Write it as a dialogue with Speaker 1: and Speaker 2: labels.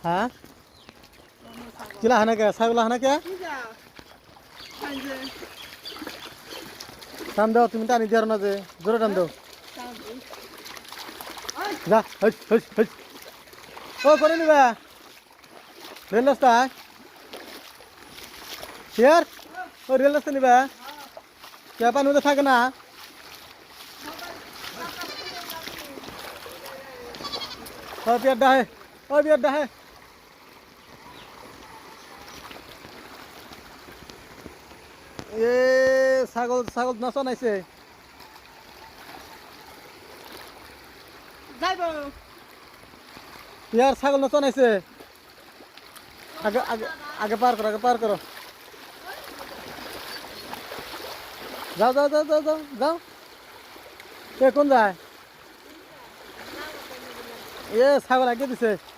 Speaker 1: হ্যাঁ কিলা হানা কে ছাগল হানা কে টান দাও তুমি টানি দিয়ার না যে জোরে টান দাও যা হইস হইস হইস ও করে নিবা রেল রাস্তা ইয়ার ও রেল রাস্তা নিবা কে পানি মধ্যে থাকে না ও বিয়ার ডাহে ও বিয়ার ডাহে এ ছাগল ছাগল নাচন আইছে ইয়ার ছাগল নাচন আইছে আগে আগে আগে পার করো যাও যাও যাও যাও যাও যাও কে কোন যায় এ ছাগল আগে দিছে